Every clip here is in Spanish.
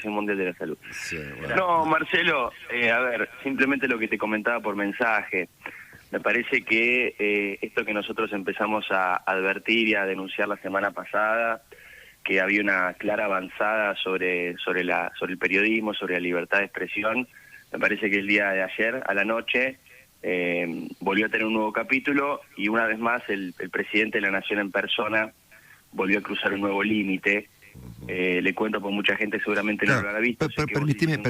Mundial de la Salud. Sí, bueno. No, Marcelo, a ver, simplemente lo que te comentaba por mensaje. Me parece que esto que nosotros empezamos a advertir y a denunciar la semana pasada, que había una clara avanzada sobre el periodismo, sobre la libertad de expresión, me parece que el día de ayer, a la noche, volvió a tener un nuevo capítulo y una vez más el presidente de la Nación en persona volvió a cruzar un nuevo límite. Le cuento, por mucha gente seguramente no lo habrá visto. Permitime un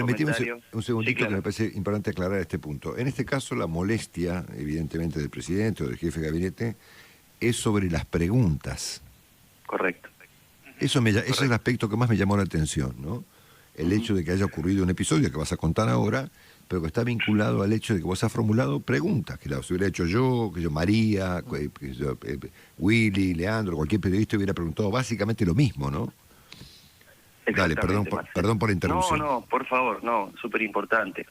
segundito, sí, claro, que me parece importante aclarar este punto. En este caso, la molestia, evidentemente, del presidente o del jefe de gabinete es sobre las preguntas. Correcto. Ese es el aspecto que más me llamó la atención, ¿no? El hecho de que haya ocurrido un episodio que vas a contar ahora, pero que está vinculado al hecho de que vos has formulado preguntas, que las hubiera hecho yo, María, Willy, Leandro, cualquier periodista hubiera preguntado básicamente lo mismo, ¿no? Dale, perdón por la interrupción. No, por favor, no, súper importante.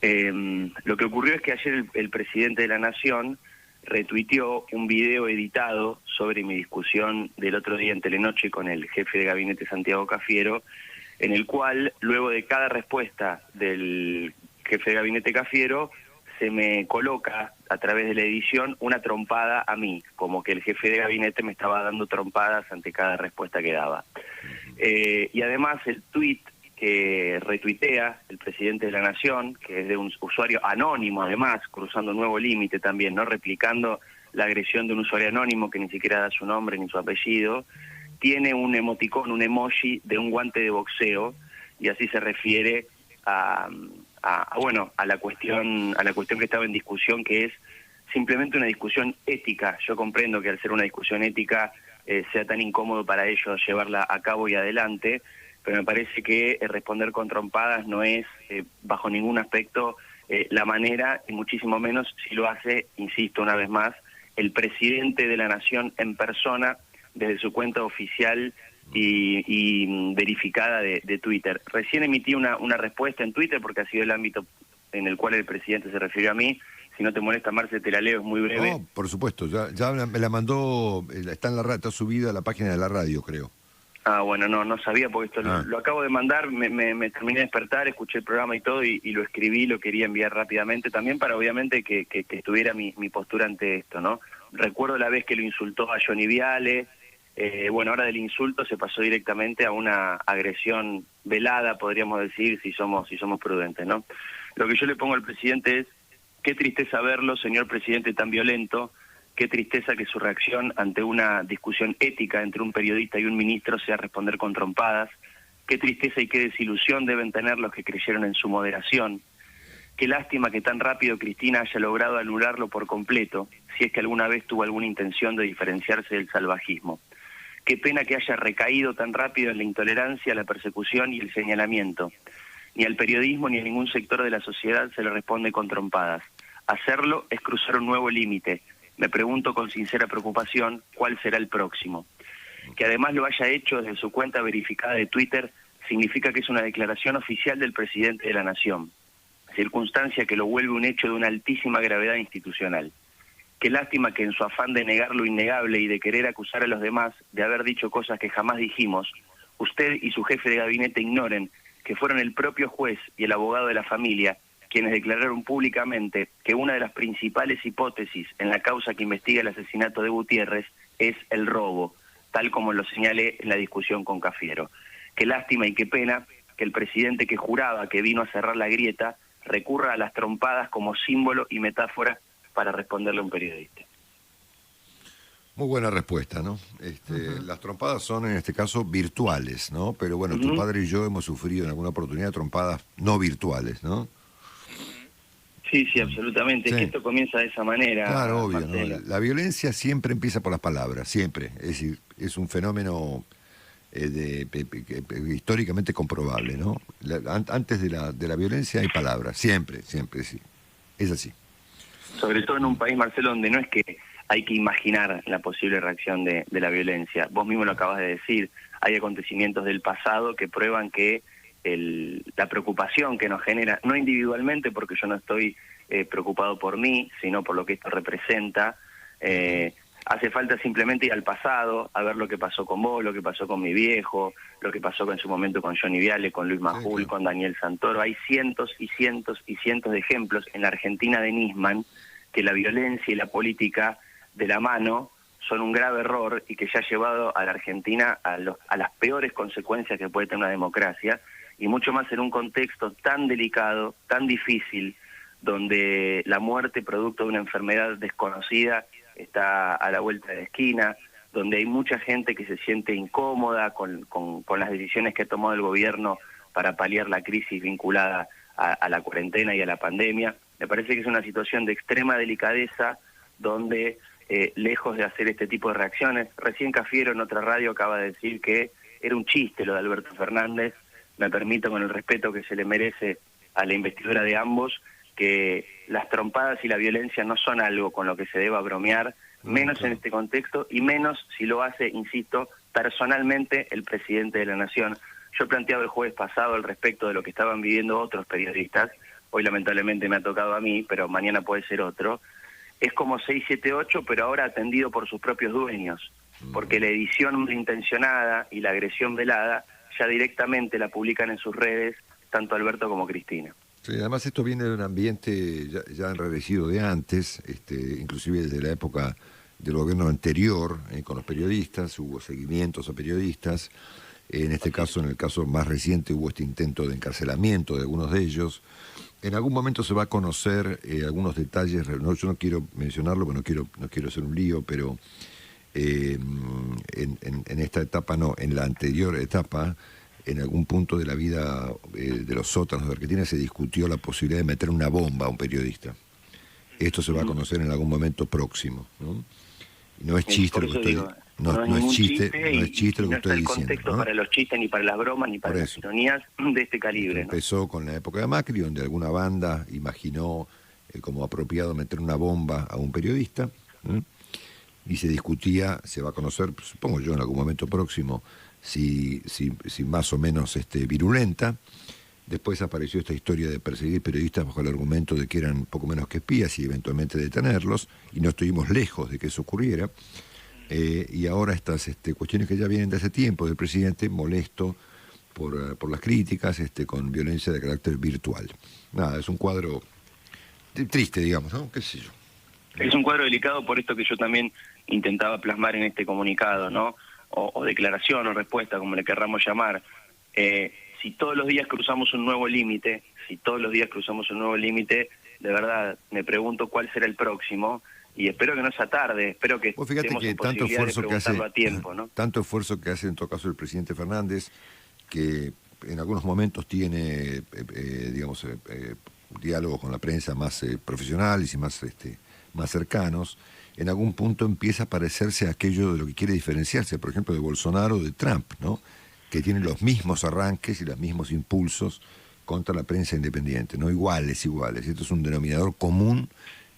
Lo que ocurrió es que ayer el presidente de la Nación retuiteó un video editado sobre mi discusión del otro día en Telenoche con el jefe de gabinete Santiago Cafiero, en el cual, luego de cada respuesta del jefe de gabinete Cafiero, se me coloca a través de la edición una trompada a mí, como que el jefe de gabinete me estaba dando trompadas ante cada respuesta que daba. Y además el tuit que retuitea el presidente de la Nación, que es de un usuario anónimo además, cruzando un nuevo límite también, no replicando la agresión de un usuario anónimo que ni siquiera da su nombre ni su apellido, tiene un emoticón, un emoji de un guante de boxeo, y así se refiere a la cuestión que estaba en discusión, que es simplemente una discusión ética. Yo comprendo que al ser una discusión ética sea tan incómodo para ellos llevarla a cabo y adelante, pero me parece que responder con trompadas no es bajo ningún aspecto la manera, y muchísimo menos si lo hace, insisto una vez más, el presidente de la Nación en persona desde su cuenta oficial y verificada de Twitter. Recién emití una respuesta en Twitter porque ha sido el ámbito en el cual el presidente se refirió a mí. Si no te molesta, Marce, te la leo, es muy breve. No, por supuesto, ya me la mandó, está en la radio, está subida a la página de la radio, creo. Ah, bueno, no sabía porque esto lo acabo de mandar, me terminé de despertar, escuché el programa y todo y lo escribí, lo quería enviar rápidamente también para obviamente que estuviera mi postura ante esto, ¿no? Recuerdo la vez que lo insultó a Johnny Viale, ahora del insulto se pasó directamente a una agresión velada, podríamos decir, si somos prudentes, ¿no? Lo que yo le pongo al presidente es: qué tristeza verlo, señor presidente, tan violento. Qué tristeza que su reacción ante una discusión ética entre un periodista y un ministro sea responder con trompadas. Qué tristeza y qué desilusión deben tener los que creyeron en su moderación. Qué lástima que tan rápido Cristina haya logrado anularlo por completo, si es que alguna vez tuvo alguna intención de diferenciarse del salvajismo. Qué pena que haya recaído tan rápido en la intolerancia, la persecución y el señalamiento. Ni al periodismo ni a ningún sector de la sociedad se le responde con trompadas. Hacerlo es cruzar un nuevo límite. Me pregunto con sincera preocupación cuál será el próximo. Que además lo haya hecho desde su cuenta verificada de Twitter significa que es una declaración oficial del presidente de la Nación, circunstancia que lo vuelve un hecho de una altísima gravedad institucional. Qué lástima que en su afán de negar lo innegable y de querer acusar a los demás de haber dicho cosas que jamás dijimos, usted y su jefe de gabinete ignoren que fueron el propio juez y el abogado de la familia quienes declararon públicamente que una de las principales hipótesis en la causa que investiga el asesinato de Gutiérrez es el robo, tal como lo señalé en la discusión con Cafiero. Qué lástima y qué pena que el presidente que juraba que vino a cerrar la grieta recurra a las trompadas como símbolo y metáfora para responderle a un periodista. Muy buena respuesta, ¿no? Las trompadas son, en este caso, virtuales, ¿no? Pero bueno, tu padre y yo hemos sufrido en alguna oportunidad trompadas no virtuales, ¿no? Sí, absolutamente. Sí. Es que esto comienza de esa manera. Claro, obvio, ¿no? La violencia siempre empieza por las palabras, siempre. Es decir, es un fenómeno históricamente comprobable, ¿no? Antes de la violencia hay palabras, siempre, sí. Es así. Sobre todo en un país, Marcelo, donde no es que hay que imaginar la posible reacción de la violencia. Vos mismo lo acabas de decir, hay acontecimientos del pasado que prueban que la preocupación que nos genera, no individualmente, porque yo no estoy preocupado por mí, sino por lo que esto representa, Hace falta simplemente ir al pasado, a ver lo que pasó con vos, lo que pasó con mi viejo, lo que pasó en su momento con Johnny Viale, con Luis Majul, sí, claro, con Daniel Santoro. Hay cientos y cientos y cientos de ejemplos en la Argentina de Nisman que la violencia y la política de la mano son un grave error y que ya ha llevado a la Argentina a las peores consecuencias que puede tener una democracia, y mucho más en un contexto tan delicado, tan difícil, donde la muerte producto de una enfermedad desconocida está a la vuelta de la esquina, donde hay mucha gente que se siente incómoda con las decisiones que ha tomado el gobierno para paliar la crisis vinculada a la cuarentena y a la pandemia. Me parece que es una situación de extrema delicadeza donde, lejos de hacer este tipo de reacciones, recién Cafiero en otra radio acaba de decir que era un chiste lo de Alberto Fernández. Me permito, con el respeto que se le merece a la investidura de ambos, que las trompadas y la violencia no son algo con lo que se deba bromear, menos en este contexto y menos si lo hace, insisto, personalmente el presidente de la Nación. Yo planteaba el jueves pasado al respecto de lo que estaban viviendo otros periodistas, hoy lamentablemente me ha tocado a mí, pero mañana puede ser otro. Es como 678, pero ahora atendido por sus propios dueños, porque la edición malintencionada y la agresión velada ya directamente la publican en sus redes, tanto Alberto como Cristina. Sí, además esto viene de un ambiente ya enrarecido de antes, inclusive desde la época del gobierno anterior, con los periodistas, hubo seguimientos a periodistas. En este caso, en el caso más reciente, hubo este intento de encarcelamiento de algunos de ellos. En algún momento se va a conocer algunos detalles, no, yo no quiero mencionarlo, porque no quiero hacer un lío, pero en esta etapa no, en la anterior etapa, en algún punto de la vida de los sótanos de Argentina se discutió la posibilidad de meter una bomba a un periodista. Esto se va a conocer en algún momento próximo, ¿no? Y no es chiste lo que estoy diciendo. No es chiste lo que estoy diciendo. No está el contexto, ¿no?, para los chistes, ni para las bromas, ni para las ironías de este calibre. Empezó con la época de Macri, donde alguna banda imaginó como apropiado meter una bomba a un periodista, ¿no? Y se discutía, se va a conocer, supongo yo, en algún momento próximo, si más o menos virulenta. Después apareció esta historia de perseguir periodistas bajo el argumento de que eran poco menos que espías y eventualmente detenerlos, y no estuvimos lejos de que eso ocurriera. Y ahora estas cuestiones que ya vienen de hace tiempo del presidente, molesto por las críticas, con violencia de carácter virtual. Nada, es un cuadro triste, digamos, ¿no? ¿Qué sé yo? Es un cuadro delicado, por esto que yo también intentaba plasmar en este comunicado, ¿no? O declaración o respuesta, como le querramos llamar. Si todos los días cruzamos un nuevo límite, de verdad me pregunto cuál será el próximo, y espero que no sea tarde, espero que estemos en posibilidad de preguntarlo a tiempo, ¿no? Tanto esfuerzo que hace en todo caso el presidente Fernández, que en algunos momentos tiene, diálogos con la prensa más profesionales y más cercanos. En algún punto empieza a parecerse a aquello de lo que quiere diferenciarse, por ejemplo, de Bolsonaro o de Trump, ¿no? Que tienen los mismos arranques y los mismos impulsos contra la prensa independiente, no iguales. Esto es un denominador común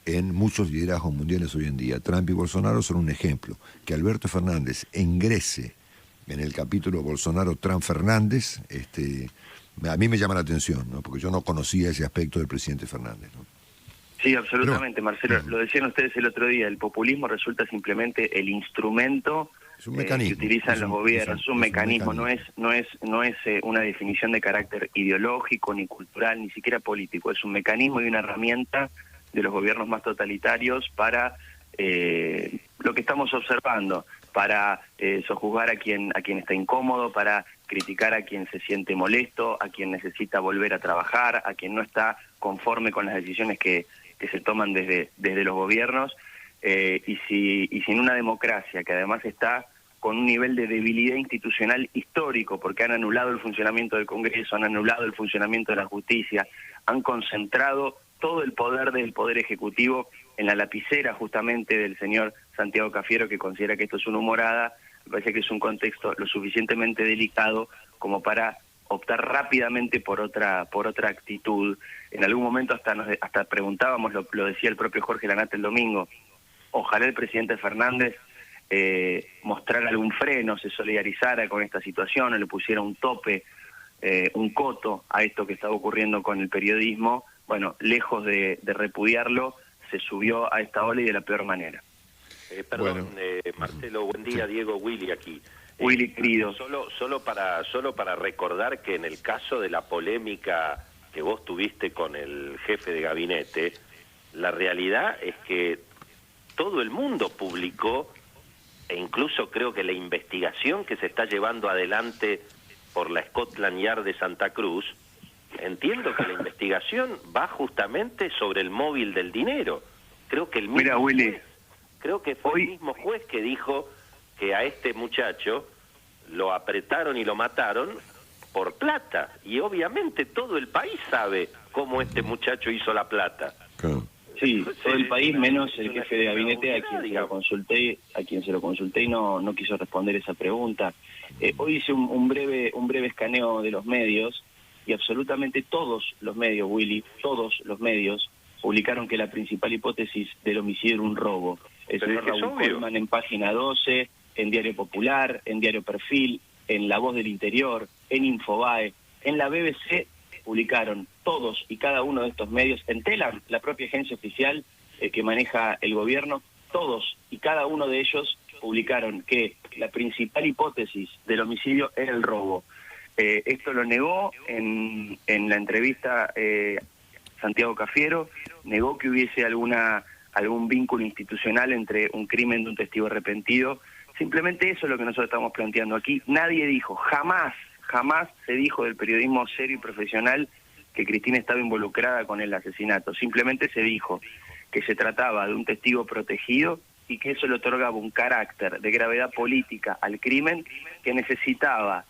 en muchos liderazgos mundiales hoy en día. Trump y Bolsonaro son un ejemplo. Que Alberto Fernández ingrese en el capítulo Bolsonaro-Trump-Fernández, a mí me llama la atención, ¿no? Porque yo no conocía ese aspecto del presidente Fernández, ¿no? Sí, absolutamente, Marcelo. Lo decían ustedes el otro día, el populismo resulta simplemente el instrumento que utilizan los gobiernos. Es un mecanismo, no es una definición de carácter ideológico, ni cultural, ni siquiera político. Es un mecanismo y una herramienta de los gobiernos más totalitarios para lo que estamos observando, para sojuzgar a quien está incómodo, para criticar a quien se siente molesto, a quien necesita volver a trabajar, a quien no está conforme con las decisiones que se toman desde los gobiernos, y si en una democracia que además está con un nivel de debilidad institucional histórico, porque han anulado el funcionamiento del Congreso, han anulado el funcionamiento de la justicia, han concentrado todo el poder del Poder Ejecutivo en la lapicera justamente del señor Santiago Cafiero, que considera que esto es una humorada. Me parece que es un contexto lo suficientemente delicado como para optar rápidamente por otra actitud. En algún momento hasta preguntábamos, lo decía el propio Jorge Lanata el domingo, ojalá el presidente Fernández mostrara algún freno, se solidarizara con esta situación, o le pusiera un tope, un coto a esto que estaba ocurriendo con el periodismo. Bueno, lejos de repudiarlo, se subió a esta ola y de la peor manera. Perdón, Marcelo, buen día, sí. Diego, Willy aquí. Willy, querido. Solo para recordar que en el caso de la polémica que vos tuviste con el jefe de gabinete, la realidad es que todo el mundo publicó, e incluso creo que la investigación que se está llevando adelante por la Scotland Yard de Santa Cruz, entiendo que la investigación va justamente sobre el móvil del dinero. Creo que el mismo Willy, creo que fue el mismo juez que dijo que a este muchacho lo apretaron y lo mataron por plata. Y obviamente todo el país sabe cómo este muchacho hizo la plata. Sí, todo el país menos el jefe de gabinete a quien se lo consulté y no quiso responder esa pregunta. Hoy hice un breve escaneo de los medios y absolutamente todos los medios, Willy, todos los medios publicaron que la principal hipótesis del homicidio era un robo. El señor Raúl Colman en Página 12, en Diario Popular, en Diario Perfil, en La Voz del Interior, en Infobae, en la BBC, publicaron todos y cada uno de estos medios, en Telam, la propia agencia oficial que maneja el gobierno, todos y cada uno de ellos publicaron que la principal hipótesis del homicidio era el robo. Esto lo negó en la entrevista Santiago Cafiero, negó que hubiese algún vínculo institucional entre un crimen de un testigo arrepentido. Simplemente eso es lo que nosotros estamos planteando aquí. Nadie dijo, jamás se dijo del periodismo serio y profesional que Cristina estaba involucrada con el asesinato. Simplemente se dijo que se trataba de un testigo protegido y que eso le otorgaba un carácter de gravedad política al crimen que necesitaba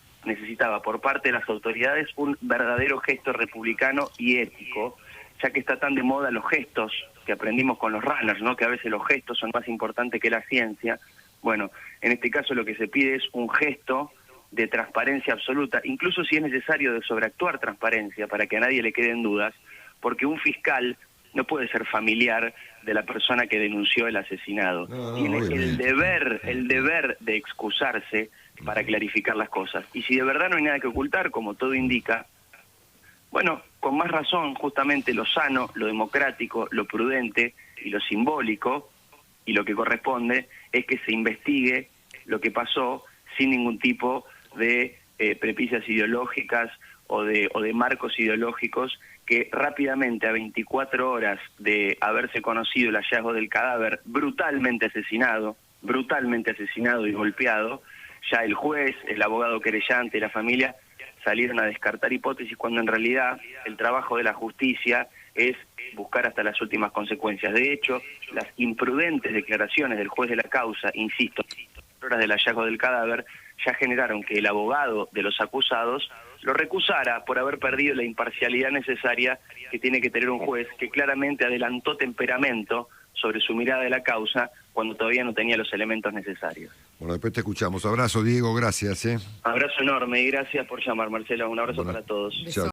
por parte de las autoridades un verdadero gesto republicano y ético, ya que está tan de moda los gestos que aprendimos con los runners, ¿no? Que a veces los gestos son más importantes que la ciencia. Bueno, en este caso lo que se pide es un gesto de transparencia absoluta, incluso si es necesario de sobreactuar transparencia para que a nadie le queden dudas, porque un fiscal no puede ser familiar de la persona que denunció el asesinado. Tiene el deber de excusarse para clarificar las cosas. Y si de verdad no hay nada que ocultar, como todo indica, bueno, con más razón, justamente lo sano, lo democrático, lo prudente y lo simbólico, y lo que corresponde es que se investigue lo que pasó sin ningún tipo de prepisas ideológicas o de marcos ideológicos que rápidamente, a 24 horas de haberse conocido el hallazgo del cadáver brutalmente asesinado y golpeado, ya el juez, el abogado querellante y la familia salieron a descartar hipótesis cuando en realidad el trabajo de la justicia es buscar hasta las últimas consecuencias. De hecho, las imprudentes declaraciones del juez de la causa, insisto, horas del hallazgo del cadáver, ya generaron que el abogado de los acusados lo recusara por haber perdido la imparcialidad necesaria que tiene que tener un juez que claramente adelantó temperamento sobre su mirada de la causa cuando todavía no tenía los elementos necesarios. Bueno, después te escuchamos. Abrazo, Diego, gracias. Abrazo enorme y gracias por llamar, Marcelo. Un abrazo para todos. Chao.